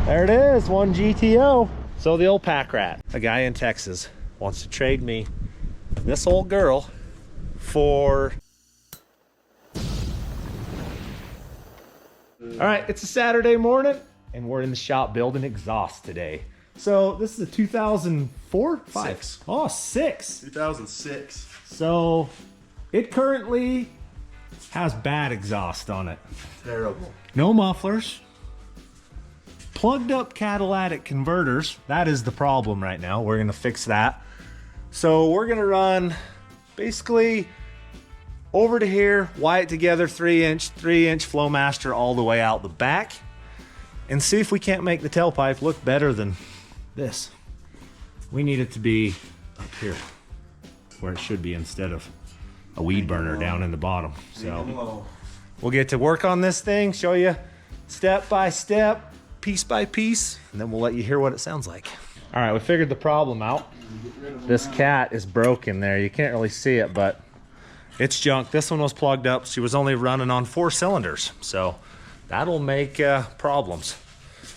There it is, one GTO. So the old PackRat, a guy in Texas wants to trade me this old girl for... All right, it's a Saturday morning and we're in the shop building exhaust today. So this is a 2004? 5? Six. Oh, 6. 2006. So it currently has bad exhaust on it. Terrible. No mufflers. Plugged up catalytic converters. That is the problem right now. We're gonna fix that. So we're gonna run basically over to here, wire it together, 3-inch Flowmaster all the way out the back, and see if we can't make the tailpipe look better than this. We need it to be up here where it should be instead of a weed burner down in the bottom. So we'll get to work on this thing, show you step by step, piece by piece, and then we'll let you hear what it sounds like. All right, we figured the problem out. This cat is broken there. You can't really see it, but it's junk. This one was plugged up. She was only running on 4 cylinders, so that'll make problems.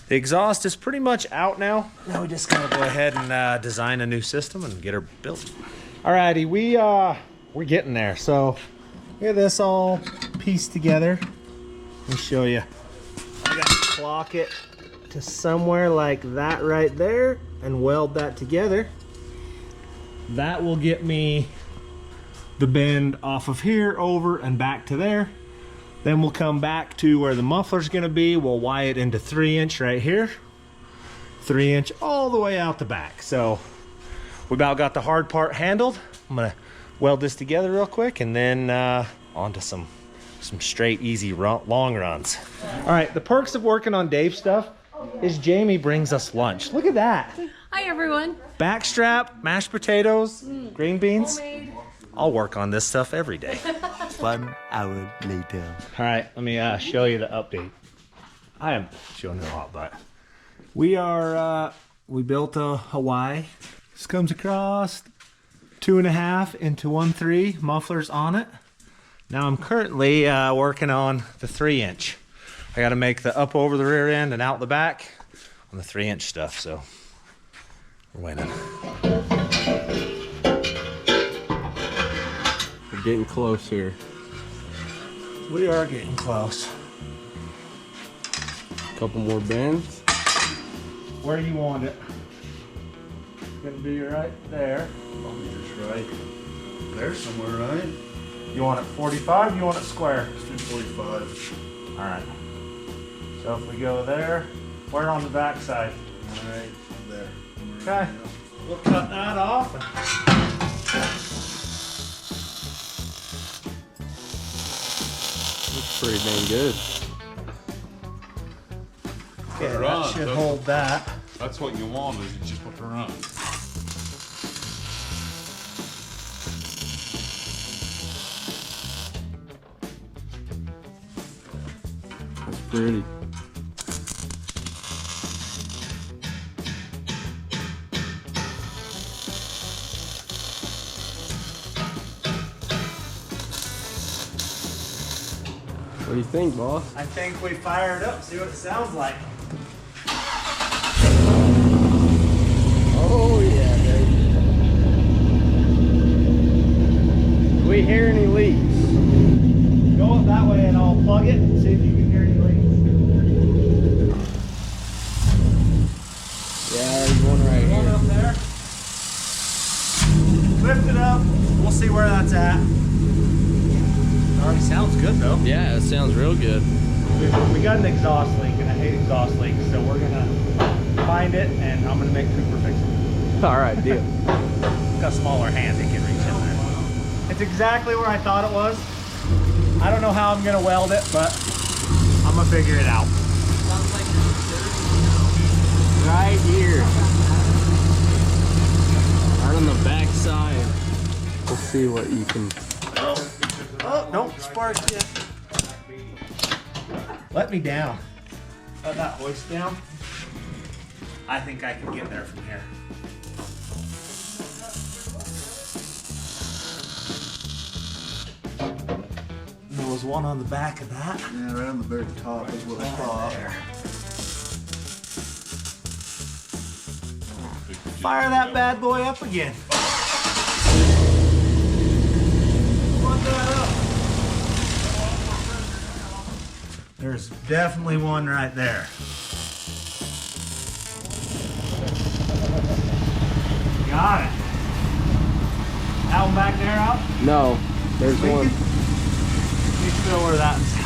The exhaust is pretty much out now. Now we just gotta go ahead and design a new system and get her built. Alrighty, we're getting there. So get this all pieced together. Let me show you. I gotta clock it to somewhere like that right there and weld that together. That will get me the bend off of here over and back to there. Then we'll come back to where the muffler's gonna be. We'll wire it into 3-inch right here. 3-inch all the way out the back. So we about got the hard part handled. I'm gonna weld this together real quick and then onto some straight, easy long runs. All right, the perks of working on Dave's stuff is Jamie brings us lunch. Look at that. Hi everyone. Backstrap, mashed potatoes, green beans. Homemade. I'll work on this stuff every day. 1 hour later. All right, let me show you the update. I am showing you a lot, but we built a Hawaii. This comes across 2.5 into 1.3 mufflers on it. Now I'm currently working on the 3-inch. I got to make the up over the rear end and out the back on the 3-inch stuff, so we're waiting. We're getting close here. We are getting close. Couple more bends. Where do you want it? Gonna be right there. Millimeters right there somewhere, right? You want it 45? You want it square? Let's do 45. All right. So if we go there, where on the back side? All right, there. Okay. We'll cut that off. Looks pretty dang good. Okay, her that on, should don't hold that. That's what you want, is you just put her on. That's pretty. What do you think, boss? I think we fire it up, see what it sounds like. Oh yeah, baby. Do we hear any leaks? Go up that way and I'll plug it and see if you can hear any leaks. Yeah, there's one right One here. up there. Lift it up. We'll see where that's at. It already sounds good though. Yeah, it sounds real good. We got an exhaust leak and I hate exhaust leaks, so we're gonna find it and I'm gonna make Cooper fix it. All right, deal. Got smaller hands, he can reach in there. It's exactly where I thought it was. I don't know how I'm gonna weld it, but I'm gonna figure it out. Right here. Right on the back side. Let's see what you can. Oh, don't spark yet. Let me down. Let that hoist down. I think I can get there from here. There was one on the back of that. Yeah, right on the very top is what I thought. There. fire that bad boy up again. Plug that up. There's definitely one right there. Got it. That one back there out? No, there's one. You feel where that's.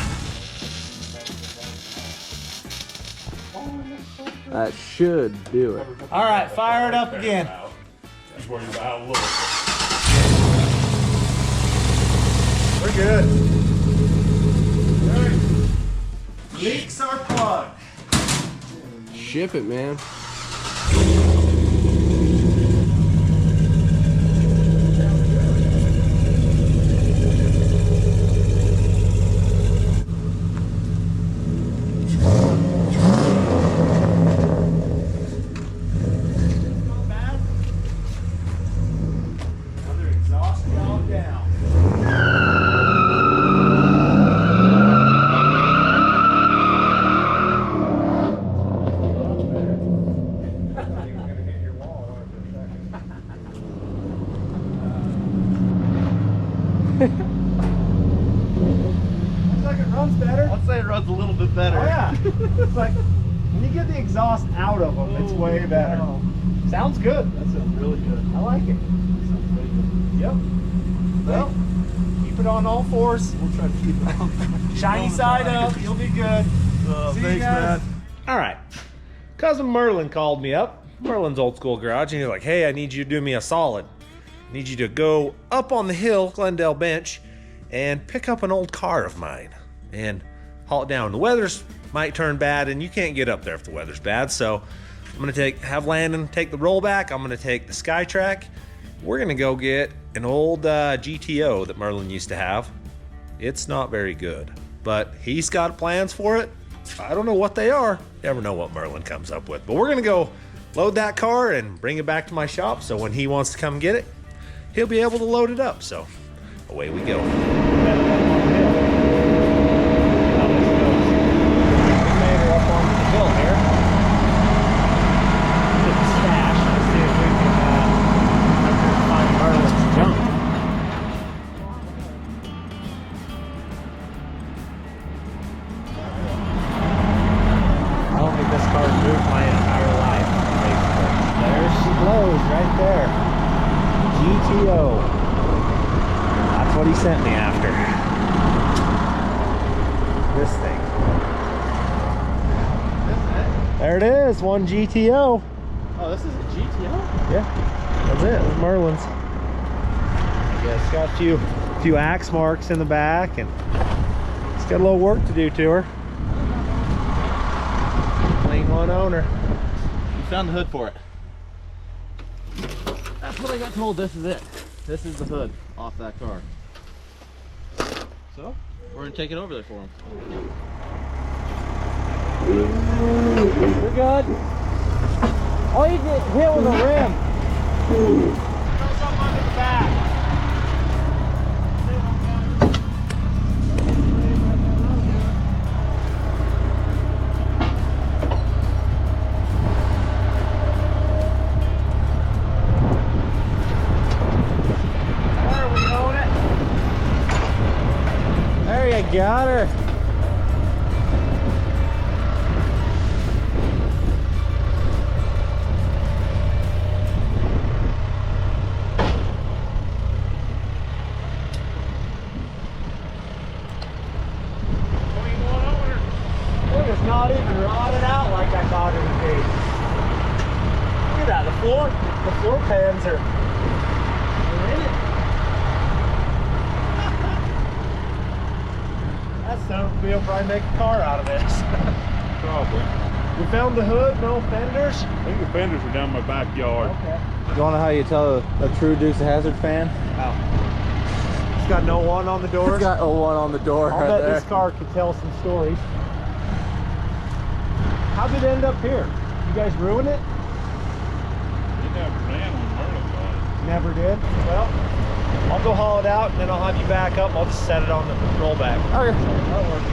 That should do it. All right, fire it up again. Just worried about how low. We're good. Leaks are plugged. Ship it, man. Runs a little bit better. Oh yeah, it's like when you get the exhaust out of them, it's way better. Sounds good. That sounds really good. I like it. That sounds really good. Yep. Well, keep it on all fours. We'll try to keep it on. Shiny side up. You'll be good. See you Thanks, guys. man. All right. Cousin Merlin called me up. Merlin's old school garage, and he's like, "Hey, I need you to do me a solid. I need you to go up on the hill, Glendale bench, and pick up an old car of mine and haul it down. The weather's might turn bad, and you can't get up there if the weather's bad. So I'm gonna have Landon take the rollback. I'm gonna take the Skytrack. We're gonna go get an old GTO that Merlin used to have. It's not very good, but he's got plans for it. I don't know what they are. Never know what Merlin comes up with. But we're gonna go load that car and bring it back to my shop. So when he wants to come get it, he'll be able to load it up. So away we go. Sent me after this thing. There it is, one GTO. Oh, this is a GTO? Yeah, that's it. It's Merlin's. Yeah, it's got a few axe marks in the back, and it's got a little work to do to her. Plain one owner. You found the hood for it. That's what I got told. This is it. This is the hood off that car. So, we're gonna take it over there for him. We're good. Oh, you get hit with a rim. Throw something under the back. Got her. Look, it's not even rotted out like I thought it would be. Look at that, the floor pans are in it. Son of a will probably make a car out of this. Probably. You found the hood, no fenders? I think the fenders are down my backyard. Okay. You wanna know how you tell a true Dukes of Hazzard fan? Oh. It's got no one on the doors. It's got a one on the door I'll right bet there. this car could tell some stories. How did it end up here? You guys ruin it? It never ran when Merlin got it. Never did? Well, I'll go haul it out and then I'll have you back up. I'll just set it on the rollback. Okay. That'll work.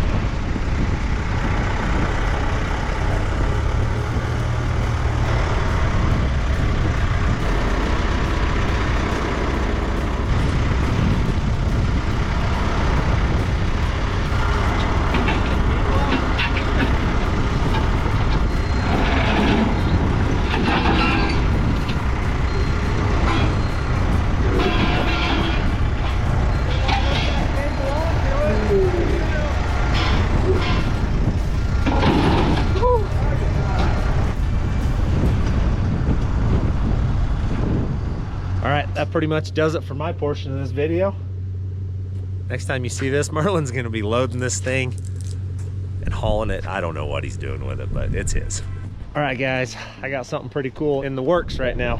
that pretty much does it for my portion of this video. Next time you see this, Merlin's gonna be loading this thing and hauling it. I don't know what he's doing with it, but it's his. All right, guys, I got something pretty cool in the works right now.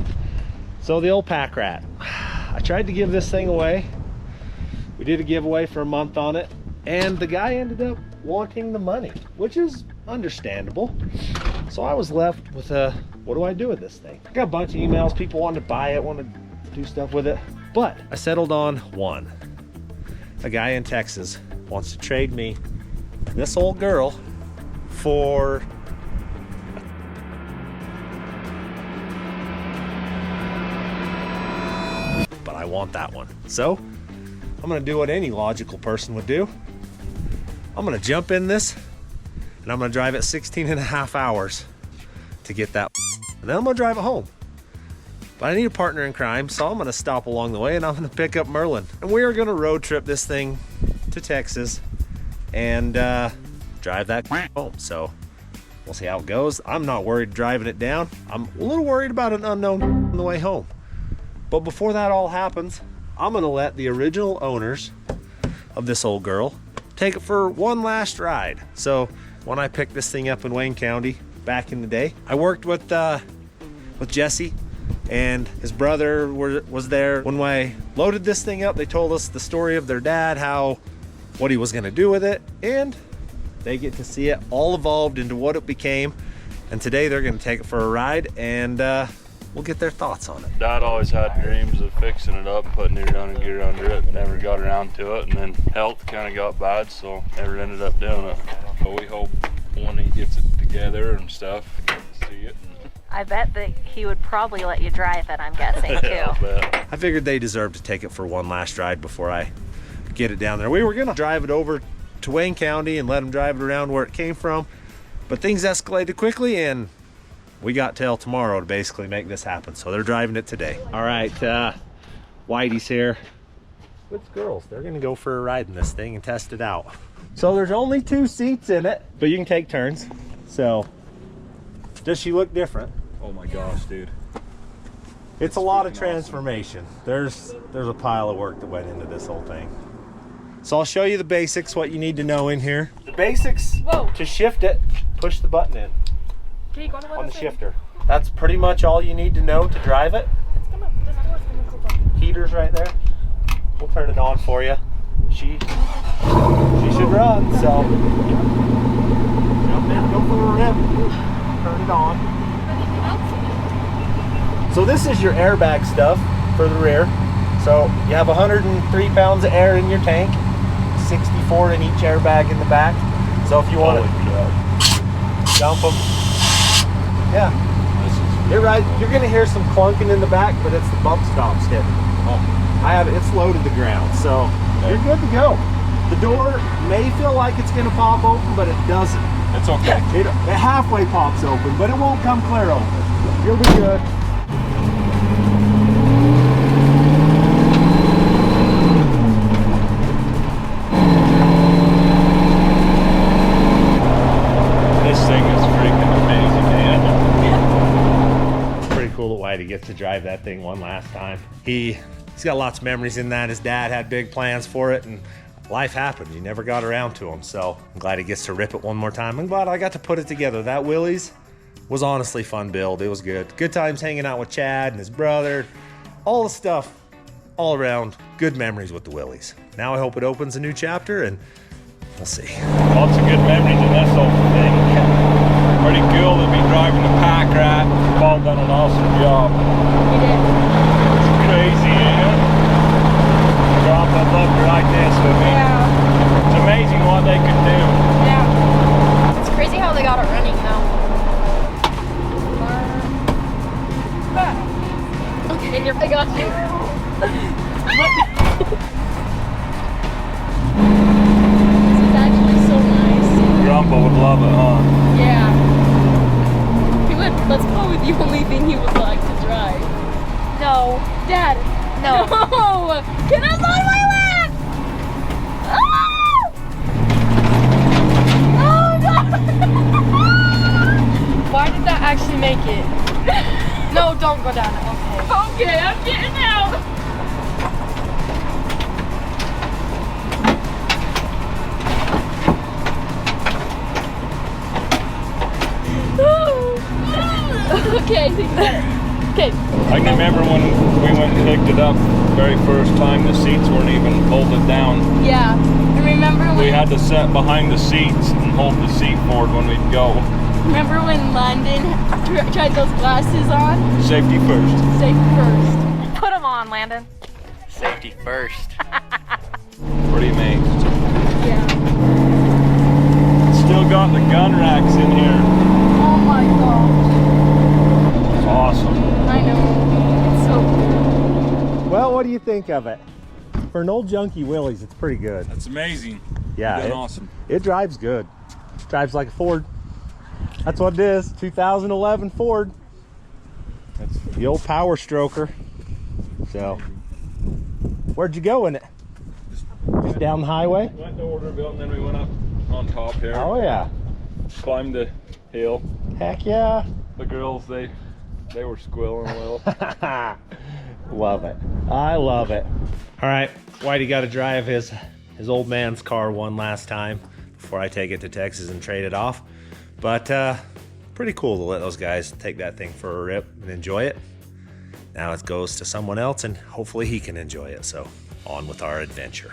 So the old PackRat. I tried to give this thing away. We did a giveaway for a month on it, and the guy ended up wanting the money, which is understandable. So I was left with what do I do with this thing? I got a bunch of emails, people wanted to buy it, wanted to do stuff with it, but I settled on one. A guy in Texas wants to trade me this old girl for but I want that one. So I'm gonna do what any logical person would do. I'm gonna jump in this and I'm gonna drive it 16.5 hours to get that, and then I'm gonna drive it home. But I need a partner in crime, so I'm gonna stop along the way and I'm gonna pick up Merlin. And we are gonna road trip this thing to Texas and drive that home. So we'll see how it goes. I'm not worried driving it down. I'm a little worried about an unknown on the way home. But before that all happens, I'm gonna let the original owners of this old girl take it for one last ride. So when I picked this thing up in Wayne County back in the day, I worked with Jesse, and his brother was there. When I loaded this thing up, they told us the story of their dad, what he was gonna do with it, and they get to see it all evolved into what it became. And today they're gonna take it for a ride, and we'll get their thoughts on it. Dad always had dreams of fixing it up, putting new running gear under it, but never got around to it. And then health kind of got bad, so never ended up doing it. But we hope when he gets it together and stuff, get to see it. I bet that he would probably let you drive it, I'm guessing, too. I figured they deserved to take it for one last ride before I get it down there. We were gonna drive it over to Wayne County and let them drive it around where it came from, but things escalated quickly and we got till tomorrow to basically make this happen. So they're driving it today. All right, Whitey's here with the girls. They're gonna go for a ride in this thing and test it out. So there's only 2 seats in it, but you can take turns. So does she look different? Oh my gosh, dude. It's a lot of transformation. There's a pile of work that went into this whole thing. So I'll show you the basics, what you need to know in here. The basics, to shift it, push the button in on the shifter. That's pretty much all you need to know to drive it. Heater's right there. We'll turn it on for you. She should run, so jump in, go for a rip, turn it on. So this is your airbag stuff for the rear. So you have 103 pounds of air in your tank, 64 in each airbag in the back. So if you want to dump them, yeah, you're right. You're gonna hear some clunking in the back, but it's the bump stops hitting. It's low to the ground, so you're good to go. The door may feel like it's gonna pop open, but it doesn't. It's okay. It halfway pops open, but it won't come clear open. You'll be good. This thing is freaking amazing, man. It's pretty cool that Whitey gets to drive that thing one last time. He's got lots of memories in that. His dad had big plans for it, and life happened. He never got around to them, so I'm glad he gets to rip it one more time. I'm glad I got to put it together. That Willys was honestly fun build. It was good. Good times hanging out with Chad and his brother. All the stuff all around. Good memories with the Willys. Now I hope it opens a new chapter, and we'll see. Lots of good memories in this whole thing. Pretty cool to be driving the PackRat. Paul done an awesome job. It's crazy, yeah. Drop a book like this with me. Yeah. It's amazing what they could do. Yeah. It's crazy how they got it running though. Okay, I got you. This is actually so nice. Grandpa would love it, huh? Yeah. He would. That's probably the only thing he would like to drive. No. Dad. No. No. Get us on my lap! Oh no! Why did that actually make it? No, don't go down it. Okay. Okay, I'm getting out. Okay, I think better. Okay. I can remember when we went and picked it up very first time, the seats weren't even bolted down. Yeah. I remember when We had to sit behind the seats and hold the seat forward when we'd go. Remember when London tried those glasses on? Safety first. Safety first. Put them on, Landon. Safety first. Pretty amazed. Yeah. Still got the gun racks in here. Oh my gosh. It's awesome. I know. It's so cool. Well, what do you think of it? For an old junky Willys, it's pretty good. That's amazing. Yeah, You've done awesome. It drives good. Drives like a Ford. That's what it is. 2011 Ford. That's the old Power Stroker. So, where'd you go in it? Just down the highway? Went to Orderville and then we went up on top here. Oh yeah. Climbed the hill. Heck yeah. The girls, they were squealing a little. Love it. I love it. All right, Whitey got to drive his old man's car one last time before I take it to Texas and trade it off. But pretty cool to let those guys take that thing for a rip and enjoy it. Now it goes to someone else and hopefully he can enjoy it. So on with our adventure.